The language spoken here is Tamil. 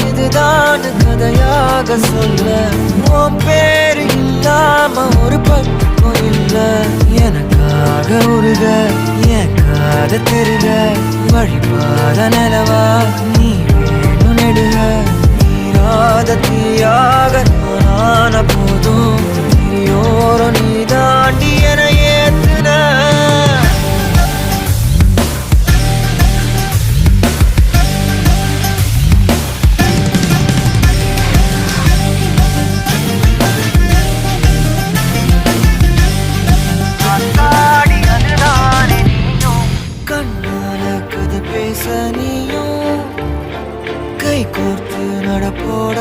இதுதான் கதையாக சொல்ல உன் பேரு இல்லாம ஒரு பக்கம் இல்ல எனக்காக உருக என் காத திருக வழிபாத நிலவா நீ வேணும் நெடுக நீராத தீயாக நானான போதும் நீயோரம் நீ தாண்டி என ஏத்துன கண்ணால கதை பேச நீயும் கை கோர்த்து நடப்போட